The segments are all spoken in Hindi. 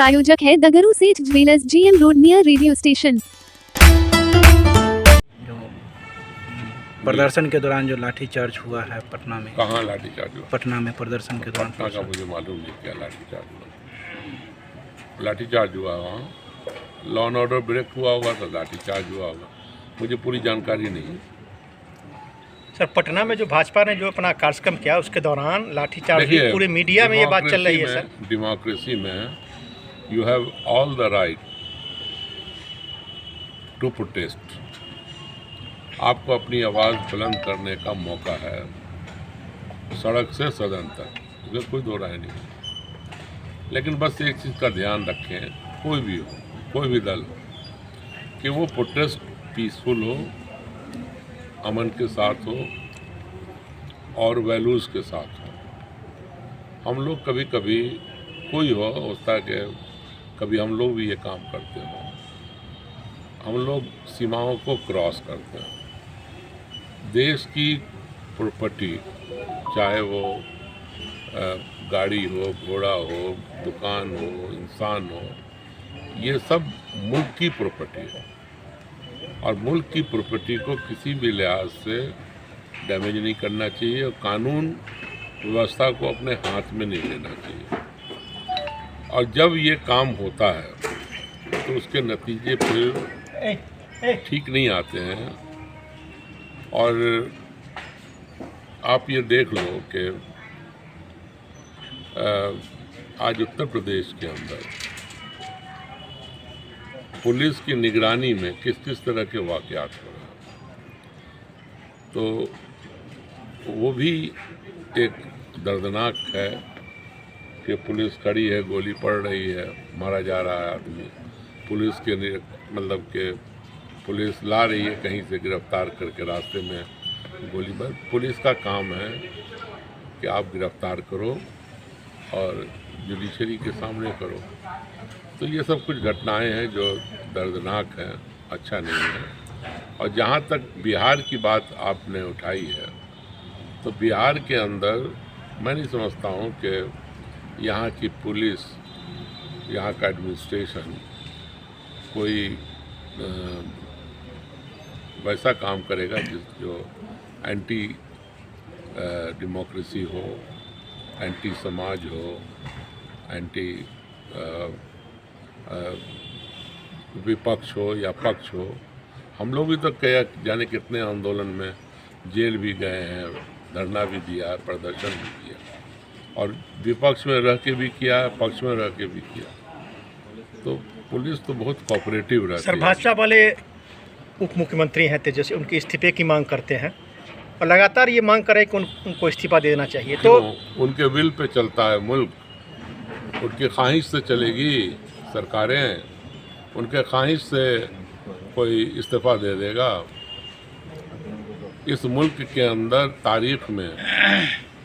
प्रायोजक है दगरू सेठ jewellers, GM road near radio station. जो प्रदर्शन के दौरान जो लाठीचार्ज हुआ है पटना में, कहाँ लाठीचार्ज हुआ? पटना में प्रदर्शन के दौरान पटना का मुझे मालूम नहीं क्या लाठीचार्ज हुआ। लाठीचार्ज हुआ वहाँ लॉ एंड ऑर्डर ब्रेक हुआ होगा तो लाठीचार्ज हुआ होगा, मुझे पूरी जानकारी नहीं है। सर, पटना में जो भाजपा ने जो अपना कार्यक्रम किया उसके दौरान लाठीचार्ज हुई, पूरे मीडिया में ये बात चल रही है। सर, डेमोक्रेसी में you have all the right to protest. आपको अपनी आवाज़ बुलंद करने का मौका है, सड़क से सदन तक, इसमें कोई दो राय नहीं। लेकिन बस एक चीज़ का ध्यान रखें, कोई भी हो, कोई भी दल, कि वो प्रोटेस्ट पीसफुल हो, अमन के साथ हो और वैल्यूज़ के साथ हो। हम लोग कभी कभी कोई होता है कि कभी हम लोग भी ये काम करते हो, हम लोग सीमाओं को क्रॉस करते हैं। देश की प्रॉपर्टी, चाहे वो गाड़ी हो, घोड़ा हो, दुकान हो, इंसान हो, ये सब मुल्क की प्रॉपर्टी है और मुल्क की प्रॉपर्टी को किसी भी लिहाज से डैमेज नहीं करना चाहिए और कानून व्यवस्था को अपने हाथ में नहीं लेना चाहिए। और जब ये काम होता है तो उसके नतीजे फिर ठीक नहीं आते हैं। और आप ये देख लो कि आज उत्तर प्रदेश के अंदर पुलिस की निगरानी में किस किस तरह के वाक़यात हो रहे हैं, तो वो भी एक दर्दनाक है कि पुलिस खड़ी है, गोली पड़ रही है, मारा जा रहा है आदमी, पुलिस के मतलब कि पुलिस ला रही है कहीं से गिरफ्तार करके, रास्ते में गोली मार। पुलिस का काम है कि आप गिरफ्तार करो और जुडिशरी के सामने करो। तो ये सब कुछ घटनाएं हैं जो दर्दनाक हैं, अच्छा नहीं है। और जहाँ तक बिहार की बात आपने उठाई है, तो बिहार के अंदर मैं नहीं समझता हूँ कि यहाँ की पुलिस, यहाँ का एडमिनिस्ट्रेशन कोई वैसा काम करेगा जो एंटी डेमोक्रेसी हो, एंटी समाज हो, एंटी विपक्ष हो या पक्ष हो। हम लोग भी तो कई जाने कितने आंदोलन में जेल भी गए हैं, धरना भी दिया, प्रदर्शन भी किया और विपक्ष में रह के भी किया, पक्ष में रह के भी किया। तो पुलिस तो बहुत कोऑपरेटिव रहती है। सर, भाजपा वाले उप मुख्यमंत्री हैं तेजस्वी, उनके इस्तीफे की मांग करते हैं और लगातार ये मांग करें कि उनको इस्तीफा दे देना चाहिए। तो उनके विल पे चलता है मुल्क, उनकी ख्वाहिश से चलेगी सरकारें, उनके ख्वाहिश से कोई इस्तीफा दे देगा? इस मुल्क के अंदर तारीख में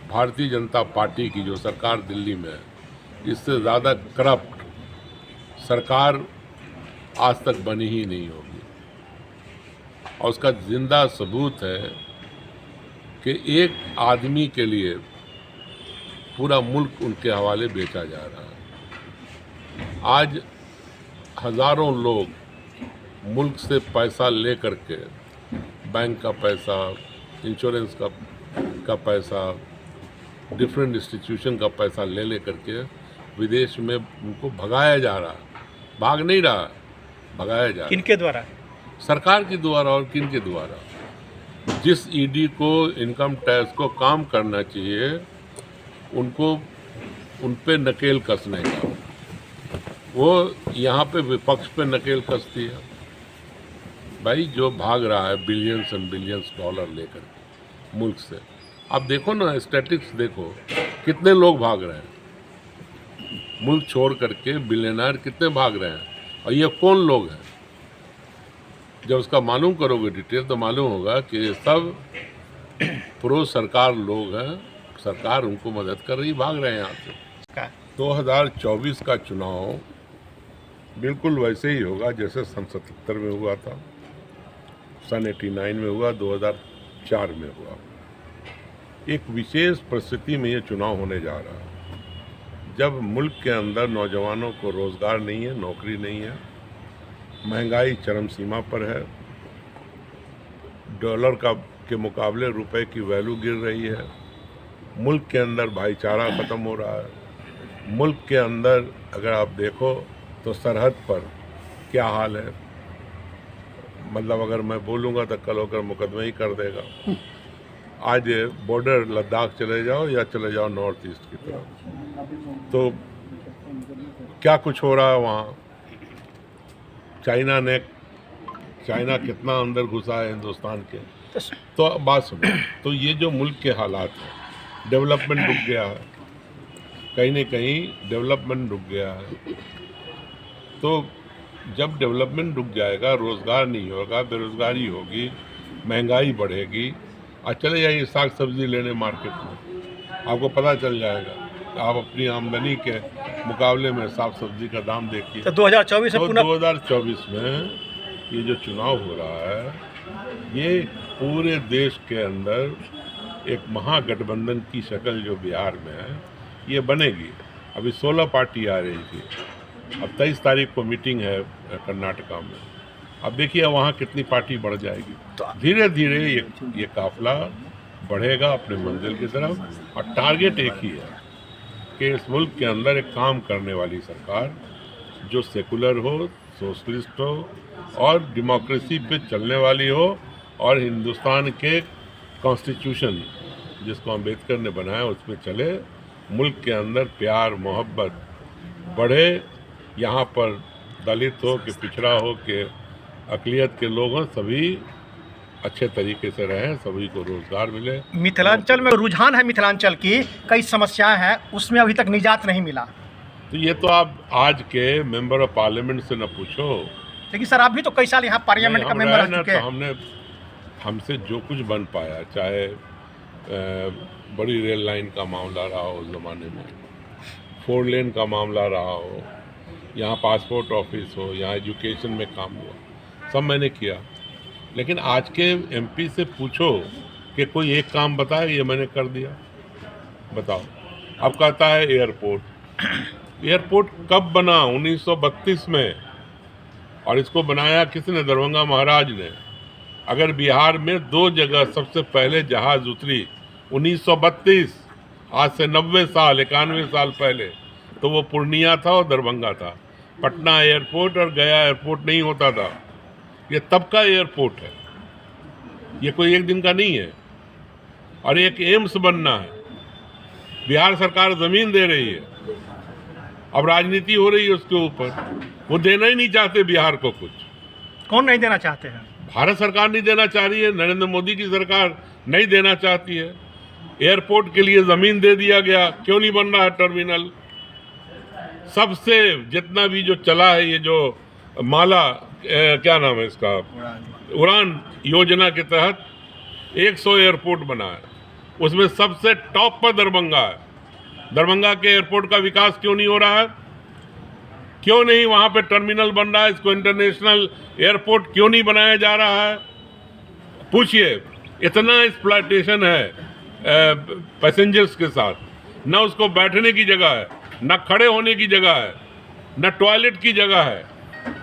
भारतीय जनता पार्टी की जो सरकार दिल्ली में, इससे ज़्यादा करप्ट सरकार आज तक बनी ही नहीं होगी। और उसका जिंदा सबूत है कि एक आदमी के लिए पूरा मुल्क उनके हवाले बेचा जा रहा है। आज हज़ारों लोग मुल्क से पैसा ले करके, बैंक का पैसा, इंश्योरेंस का पैसा, डिफरेंट इंस्टीट्यूशन का पैसा ले करके विदेश में उनको भगाया जा रहा है। भाग नहीं रहा, भगाया जा रहा है। किनके द्वारा? सरकार के द्वारा। और किन के द्वारा? जिस ईडी को, इनकम टैक्स को काम करना चाहिए, उनको उन पे नकेल कसने का, वो यहाँ पे विपक्ष पे नकेल कसती है। भाई, जो भाग रहा है बिलियंस एंड बिलियंस डॉलर लेकर मुल्क से, आप देखो ना, स्टैटिस्टिक्स देखो, कितने लोग भाग रहे हैं मुल्क छोड़ करके, बिलियनर कितने भाग रहे हैं। और ये कौन लोग हैं? जब उसका मालूम करोगे डिटेल तो मालूम होगा कि सब प्रो सरकार लोग हैं, सरकार उनको मदद कर रही, भाग रहे हैं यहाँ से। 2024 का चुनाव बिल्कुल वैसे ही होगा जैसे सन 77 में हुआ था, सन 89 में हुआ, 2004 में हुआ। एक विशेष परिस्थिति में ये चुनाव होने जा रहा है जब मुल्क के अंदर नौजवानों को रोज़गार नहीं है, नौकरी नहीं है, महंगाई चरम सीमा पर है, डॉलर के मुकाबले रुपए की वैल्यू गिर रही है, मुल्क के अंदर भाईचारा ख़त्म हो रहा है, मुल्क के अंदर अगर आप देखो तो सरहद पर क्या हाल है, मतलब अगर मैं बोलूँगा तो कल होकर मुकदमा ही कर देगा। आज बॉर्डर लद्दाख चले जाओ या चले जाओ नॉर्थ ईस्ट की तरफ, तो क्या कुछ हो रहा है वहाँ। चाइना कितना अंदर घुसा है हिंदुस्तान के। तो बात सुनो, तो ये जो मुल्क के हालात हैं, डेवलपमेंट रुक गया है, कहीं न कहीं डेवलपमेंट रुक गया है। तो जब डेवलपमेंट रुक जाएगा, रोज़गार नहीं होगा, बेरोज़गारी होगी, महंगाई बढ़ेगी। आज चले जाइए साग सब्ज़ी लेने मार्केट में, आपको पता चल जाएगा। आप अपनी आमदनी के मुकाबले में साग सब्ज़ी का दाम देखिए। तो 2024 में तो पुनः 2024 में ये जो चुनाव हो रहा है, ये पूरे देश के अंदर एक महागठबंधन की शक्ल जो बिहार में है ये बनेगी। अभी 16 पार्टी आ रही थी, अब 23 तारीख को मीटिंग है कर्नाटका में। अब देखिए वहाँ कितनी पार्टी बढ़ जाएगी। धीरे धीरे ये काफिला बढ़ेगा अपने मंजिल की तरफ, और टारगेट एक ही है कि इस मुल्क के अंदर एक काम करने वाली सरकार जो सेकुलर हो, सोशलिस्ट हो और डेमोक्रेसी पे चलने वाली हो, और हिंदुस्तान के कॉन्स्टिट्यूशन जिसको अम्बेडकर ने बनाया उसमें चले, मुल्क के अंदर प्यार मोहब्बत बढ़े, यहाँ पर दलित हो कि पिछड़ा हो कि अक़लियत के लोग हों, सभी अच्छे तरीके से रहें, सभी को रोज़गार मिले। मिथिलांचल में रुझान है, मिथिलांचल की कई समस्याएं हैं, उसमें अभी तक निजात नहीं मिला। तो ये तो आप आज के मेंबर ऑफ पार्लियामेंट से न पूछो। लेकिन सर आप भी तो कई साल यहाँ पार्लियामेंट का मेंबर रह चुके हैं। हमसे जो कुछ बन पाया, चाहे बड़ी रेल लाइन का मामला रहा हो उस ज़माने में, 4 लेन का मामला रहा हो, यहाँ पासपोर्ट ऑफिस हो, यहाँ एजुकेशन में काम हुआ, सब मैंने किया। लेकिन आज के एमपी से पूछो कि कोई एक काम बताए ये मैंने कर दिया, बताओ। अब कहता है एयरपोर्ट कब बना? 1932 में, और इसको बनाया किसने? दरभंगा महाराज ने। अगर बिहार में 2 जगह सबसे पहले जहाज़ उतरी 1932, आज से 90 साल 91 साल पहले, तो वो पूर्णिया था और दरभंगा था। पटना एयरपोर्ट और गया एयरपोर्ट नहीं होता था। ये तब का एयरपोर्ट है, ये कोई एक दिन का नहीं है। और एक एम्स बनना है, बिहार सरकार ज़मीन दे रही है, अब राजनीति हो रही है उसके ऊपर। वो देना ही नहीं चाहते बिहार को कुछ। कौन नहीं देना चाहते हैं? भारत सरकार नहीं देना चाह रही है, नरेंद्र मोदी की सरकार नहीं देना चाहती है। एयरपोर्ट के लिए ज़मीन दे दिया गया, क्यों नहीं बन रहा है टर्मिनल? सबसे जितना भी जो चला है, ये जो माला क्या नाम है इसका, उड़ान योजना के तहत 100 एयरपोर्ट बना है, उसमें सबसे टॉप पर दरभंगा है। दरभंगा के एयरपोर्ट का विकास क्यों नहीं हो रहा है? क्यों नहीं वहाँ पे टर्मिनल बन रहा है? इसको इंटरनेशनल एयरपोर्ट क्यों नहीं बनाया जा रहा है? पूछिए। इतना एक्सप्लॉयटेशन है पैसेंजर्स के साथ, न उसको बैठने की जगह है, न खड़े होने की जगह है, न टॉयलेट की जगह है,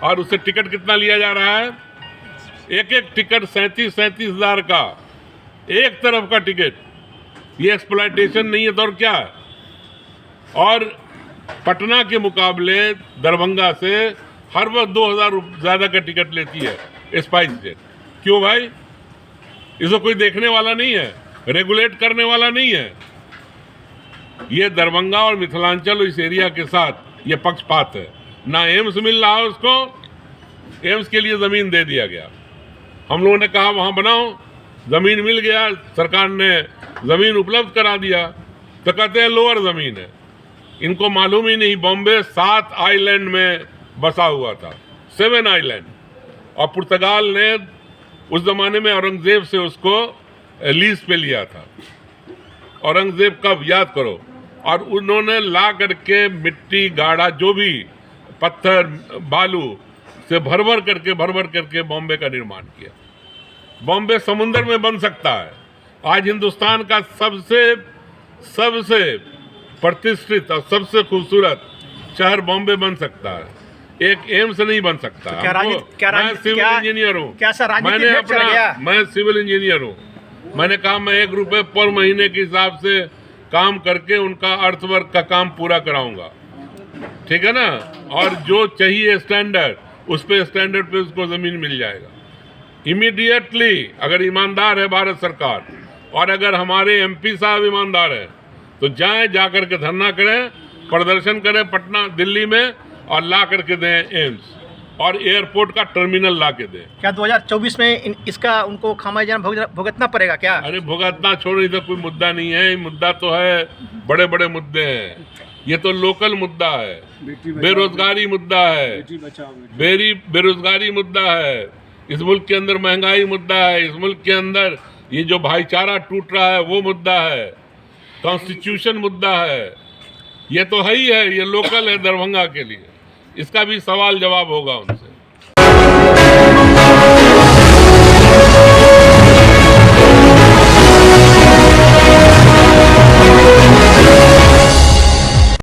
और उससे टिकट कितना लिया जा रहा है? एक टिकट 37 हज़ार का, एक तरफ का टिकट। ये एक्सप्लॉयटेशन नहीं है तो और क्या है? और पटना के मुकाबले दरभंगा से हर वक्त 2000 ज़्यादा का टिकट लेती है स्पाइस जेट। क्यों भाई? इसको कोई देखने वाला नहीं है, रेगुलेट करने वाला नहीं है। ये दरभंगा और मिथिलांचल इस एरिया के साथ ये पक्षपात है। ना एम्स मिल रहा है उसको, एम्स के लिए ज़मीन दे दिया गया। हम लोगों ने कहा वहाँ बनाओ, ज़मीन मिल गया, सरकार ने ज़मीन उपलब्ध करा दिया, तो कहते हैं लोअर ज़मीन है। इनको मालूम ही नहीं बॉम्बे 7 आइलैंड में बसा हुआ था, 7 आइलैंड। और पुर्तगाल ने उस ज़माने में औरंगज़ेब से उसको लीज पे लिया था। औरंगज़ेब कब, याद करो। और उन्होंने ला करके मिट्टी गाढ़ा, जो भी पत्थर बालू से भर भर करके बॉम्बे का निर्माण किया। बॉम्बे समुंदर में बन सकता है। आज हिंदुस्तान का सबसे प्रतिष्ठित और सबसे खूबसूरत शहर बॉम्बे बन सकता है, एक एम्स नहीं बन सकता। मैं सिविल इंजीनियर हूँ, मैं सिविल इंजीनियर हूँ। मैंने कहा मैं ₹1 पर महीने के हिसाब से काम करके उनका अर्थवर्क का काम पूरा कराऊंगा, ठीक है ना। और जो चाहिए स्टैंडर्ड, उस पे स्टैंडर्ड पे उसको जमीन मिल जाएगा इमीडिएटली, अगर ईमानदार है भारत सरकार। और अगर हमारे MP साहब ईमानदार है तो जाकर के धरना करें, प्रदर्शन करें पटना दिल्ली में, और ला करके दें एम्स और एयरपोर्ट का टर्मिनल ला के दें। क्या 2024 में इसका उनको खामियाजा भुगतना पड़ेगा क्या? अरे भुगतना छोड़ो, इधर कोई मुद्दा नहीं है। मुद्दा तो है, बड़े बड़े मुद्दे हैं। ये तो लोकल मुद्दा है, बेरोजगारी मुद्दा है, बेरोजगारी मुद्दा है, इस मुल्क के अंदर महंगाई मुद्दा है, इस मुल्क के अंदर ये जो भाईचारा टूट रहा है वो मुद्दा है, कॉन्स्टिट्यूशन मुद्दा है। ये तो है ही है, ये लोकल है दरभंगा के लिए। इसका भी सवाल जवाब होगा उनसे।